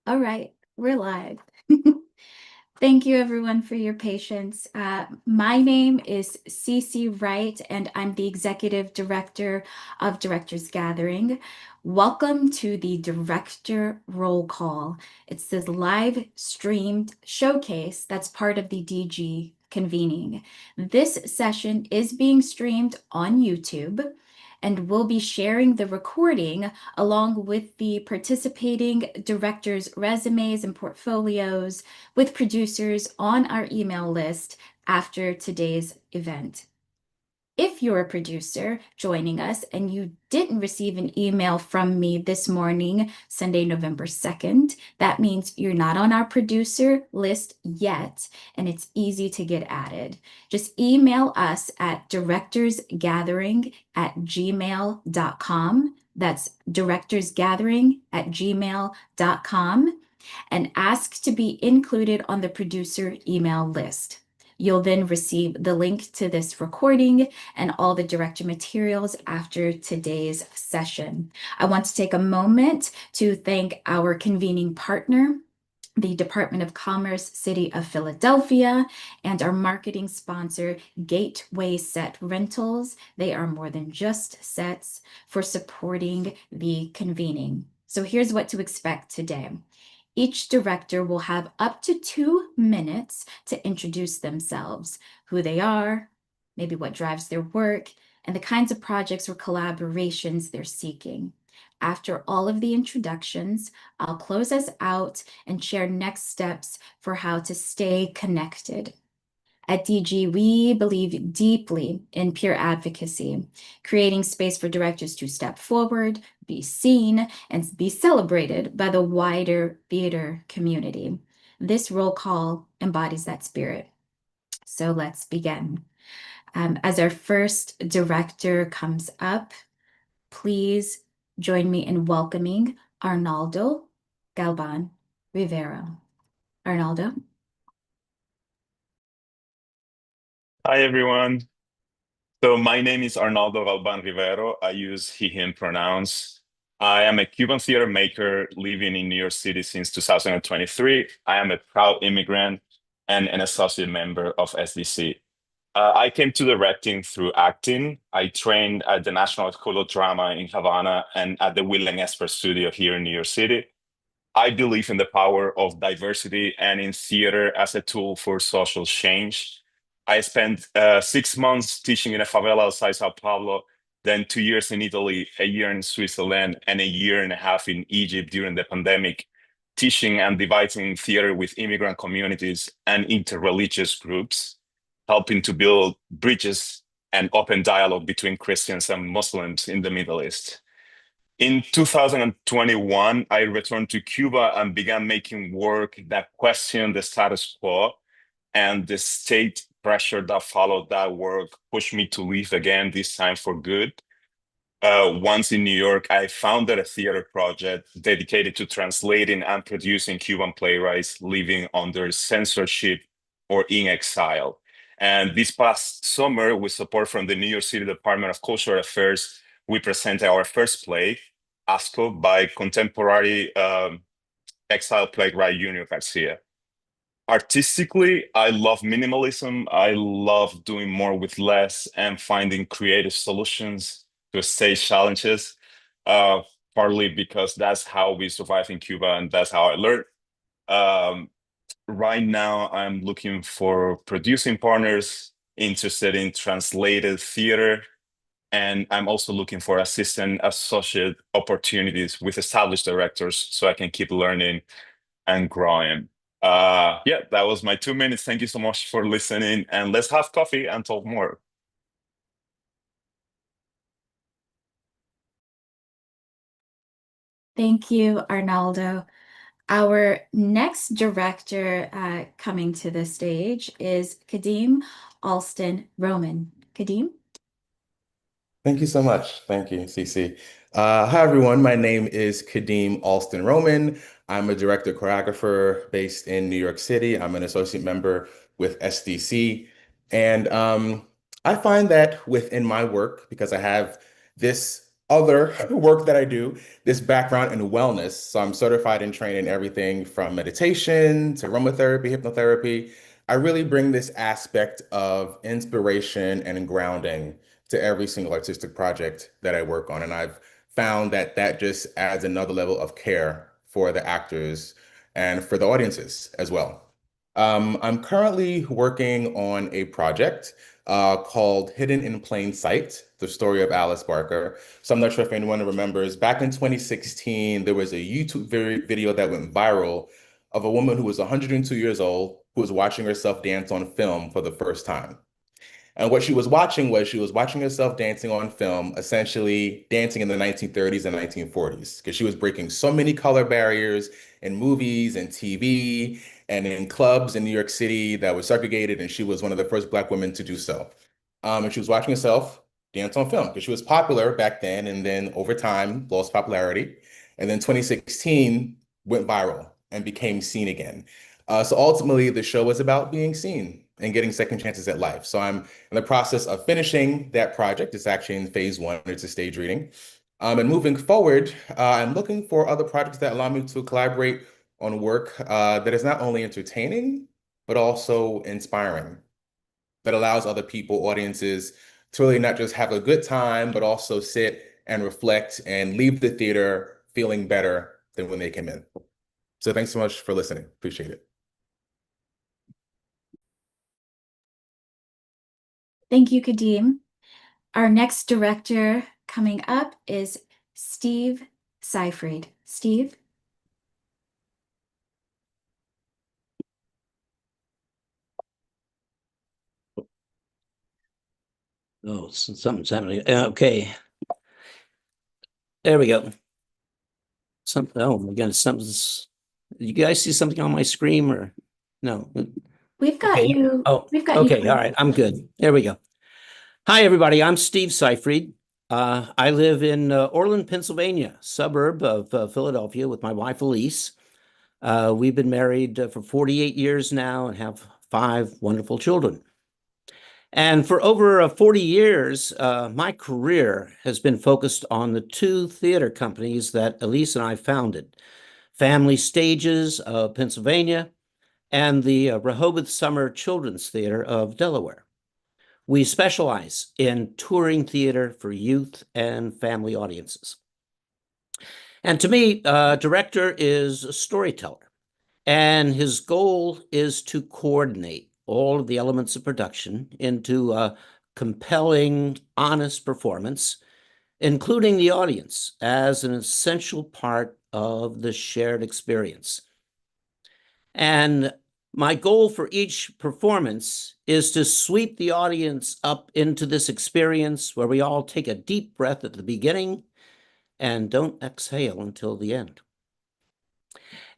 All right, we're live. Thank you everyone for your patience. My name is Cece Wright, and I'm the Executive Director of Directors Gathering. Welcome to the Director Roll Call. It's this live streamed showcase that's part of the DG Convening. This session is being streamed on YouTube, and we'll be sharing the recording along with the participating directors' resumes and portfolios with producers on our email list after today's event. If you're a producer joining us and you didn't receive an email from me this morning, Sunday, November 2nd, that means you're not on our producer list yet, and it's easy to get added. Just email us at directorsgathering@gmail.com. That's directorsgathering@gmail.com, and ask to be included on the producer email list. You'll then receive the link to this recording and all the director materials after today's session. I want to take a moment to thank our convening partner, the Department of Commerce, City of Philadelphia, and our marketing sponsor, Gateway Set Rentals. They are more than just sets, for supporting the convening. So here's what to expect today. Each director will have up to 2 minutes to introduce themselves, who they are, maybe what drives their work, and the kinds of projects or collaborations they're seeking. After all of the introductions, I'll close us out and share next steps for how to stay connected. At DG, we believe deeply in peer advocacy, creating space for directors to step forward, be seen, and be celebrated by the wider theater community. This roll call embodies that spirit. So let's begin. As our first director comes up, please join me in welcoming Arnaldo Galban Rivero. Arnaldo. Hi, everyone. So my name is Arnaldo Galban Rivero. I use he, him pronouns. I am a Cuban theater maker living in New York City since 2023. I am a proud immigrant and an associate member of SDC. I came to directing through acting. I trained at the National School of Drama in Havana and at the Will Esper Studio here in New York City. I believe in the power of diversity and in theater as a tool for social change. I spent 6 months teaching in a favela outside Sao Paulo, then 2 years in Italy, a year in Switzerland, and a year and a half in Egypt during the pandemic, teaching and debating theater with immigrant communities and interreligious groups, helping to build bridges and open dialogue between Christians and Muslims in the Middle East. In 2021, I returned to Cuba and began making work that questioned the status quo, and the state pressure that followed that work pushed me to leave again, this time for good. Once in New York, I founded a theater project dedicated to translating and producing Cuban playwrights living under censorship or in exile. And this past summer, with support from the New York City Department of Cultural Affairs, we presented our first play, Asco, by contemporary exile playwright Junior Garcia. Artistically, I love minimalism. I love doing more with less and finding creative solutions to stage challenges, uh, partly because that's how we survive in Cuba and that's how I learned. Um, right now, I'm looking for producing partners interested in translated theater, and I'm also looking for assistant associate opportunities with established directors so I can keep learning and growing. Yeah, that was my 2 minutes. Thank you so much for listening, and let's have coffee and talk more. Thank you, Arnaldo. Our next director coming to the stage is Kadeem Alston-Román. Kadeem? Thank you so much. Thank you, CC. Hi, everyone. My name is Kadeem Alston-Román. I'm a director choreographer based in New York City. I'm an associate member with SDC. And I find that within my work, because I have this other work that I do, this background in wellness. So I'm certified and trained in everything from meditation to aromatherapy, hypnotherapy. I really bring this aspect of inspiration and grounding to every single artistic project that I work on. And I've found that that just adds another level of care for the actors and for the audiences as well. I'm currently working on a project called Hidden in Plain Sight, the story of Alice Barker. So I'm not sure if anyone remembers, back in 2016, there was a YouTube video that went viral of a woman who was 102 years old who was watching herself dance on film for the first time. And what she was watching herself dancing on film, essentially dancing in the 1930s and 1940s, because she was breaking so many color barriers in movies and TV and in clubs in New York City that was segregated, and she was one of the first Black women to do so. And she was watching herself dance on film because she was popular back then, and then over time lost popularity. And then 2016 went viral and became seen again. So ultimately, the show was about being seen and getting second chances at life. So I'm in the process of finishing that project. It's actually in phase one. It's a stage reading. And moving forward, I'm looking for other projects that allow me to collaborate on work that is not only entertaining, but also inspiring, that allows other people, audiences, to really not just have a good time, but also sit and reflect and leave the theater feeling better than when they came in. So thanks so much for listening. Appreciate it. Thank you, Kadeem. Our next director coming up is Steve Seyfried. Steve? Oh, something's happening. Okay. There we go. Oh my goodness, something's. You guys see something on my screen or no? We've got Okay. you. Oh, We've got okay. you. All right. I'm good. There we go. Hi, everybody. I'm Steve Seyfried. I live in Orland, Pennsylvania, suburb of Philadelphia with my wife, Elise. We've been married for 48 years now and have 5 wonderful children. And for over 40 years, my career has been focused on the 2 theater companies that Elise and I founded, Family Stages of Pennsylvania and the Rehoboth Summer Children's Theater of Delaware. We specialize in touring theater for youth and family audiences. And to me, director is a storyteller, and his goal is to coordinate all of the elements of production into a compelling, honest performance, including the audience as an essential part of the shared experience. And my goal for each performance is to sweep the audience up into this experience where we all take a deep breath at the beginning and don't exhale until the end.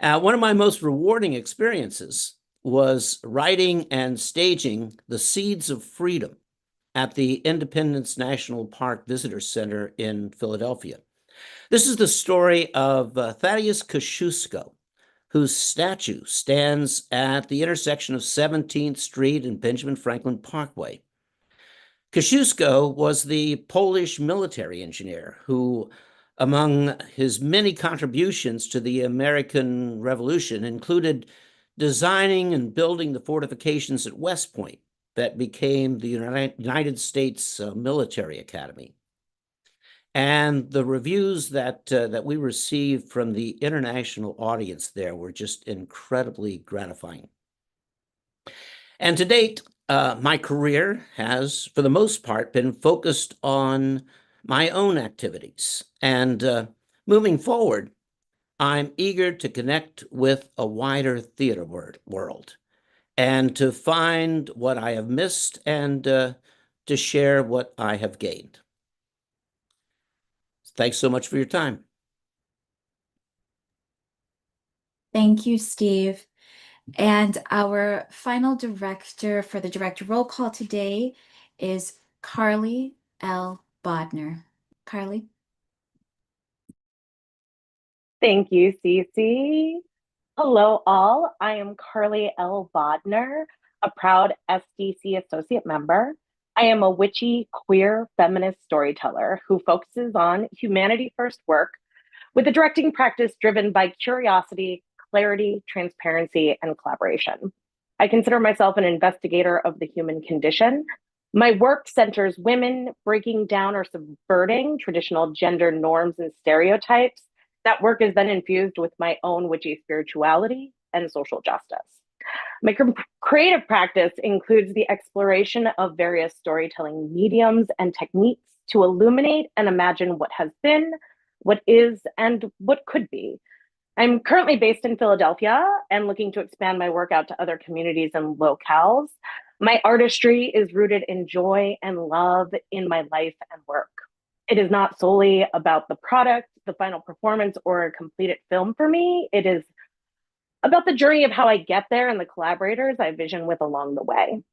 One of my most rewarding experiences was writing and staging The Seeds of Freedom at the Independence National Park Visitor Center in Philadelphia. This is the story of Thaddeus Kosciuszko, whose statue stands at the intersection of 17th Street and Benjamin Franklin Parkway. Kosciuszko was the Polish military engineer who, among his many contributions to the American Revolution, included designing and building the fortifications at West Point that became the United States Military Academy. And the reviews that we received from the international audience there were just incredibly gratifying. And to date, my career has, for the most part, been focused on my own activities. And moving forward, I'm eager to connect with a wider theater world and to find what I have missed and to share what I have gained. Thanks so much for your time. Thank you, Steve. And our final director for the director roll call today is Carly L. Bodnar. Carly? Thank you, Cece. Hello, all. I am Carly L. Bodnar, a proud SDC associate member. I am a witchy, queer, feminist storyteller who focuses on humanity-first work with a directing practice driven by curiosity, clarity, transparency, and collaboration. I consider myself an investigator of the human condition. My work centers women breaking down or subverting traditional gender norms and stereotypes. That work is then infused with my own witchy spirituality and social justice. My creative practice includes the exploration of various storytelling mediums and techniques to illuminate and imagine what has been, what is, and what could be. I'm currently based in Philadelphia and looking to expand my work out to other communities and locales. My artistry is rooted in joy and love in my life and work. It is not solely about the product, the final performance, or a completed film for me. It is about the journey of how I get there and the collaborators I vision with along the way.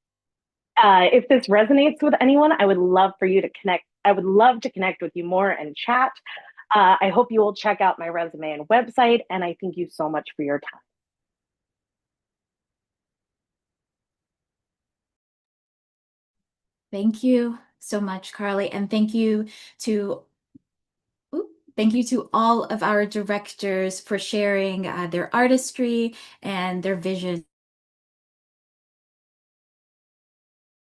If this resonates with anyone, I would love for you to connect. I would love to connect with you more and chat. I hope you will check out my resume and website, and I thank you so much for your time. Thank you so much, Carly, and thank you to all of our directors for sharing their artistry and their vision.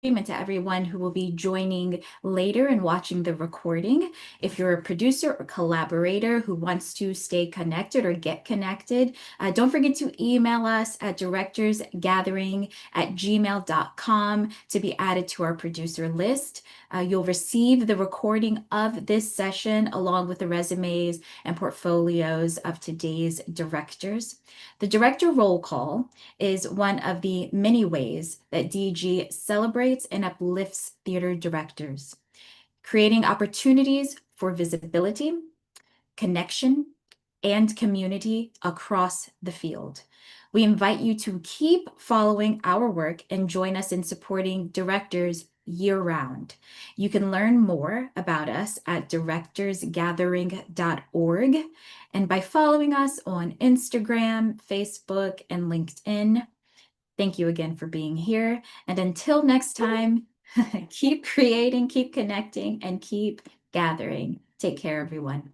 And to everyone who will be joining later and watching the recording. If you're a producer or collaborator who wants to stay connected or get connected, don't forget to email us at directorsgathering@gmail.com to be added to our producer list. You'll receive the recording of this session along with the resumes and portfolios of today's directors. The director roll call is one of the many ways that DG celebrates and uplifts theater directors, creating opportunities for visibility, connection, and community across the field. We invite you to keep following our work and join us in supporting directors year-round. You can learn more about us at directorsgathering.org and by following us on Instagram, Facebook, and LinkedIn. Thank you again for being here. And until next time, keep creating, keep connecting, and keep gathering. Take care, everyone.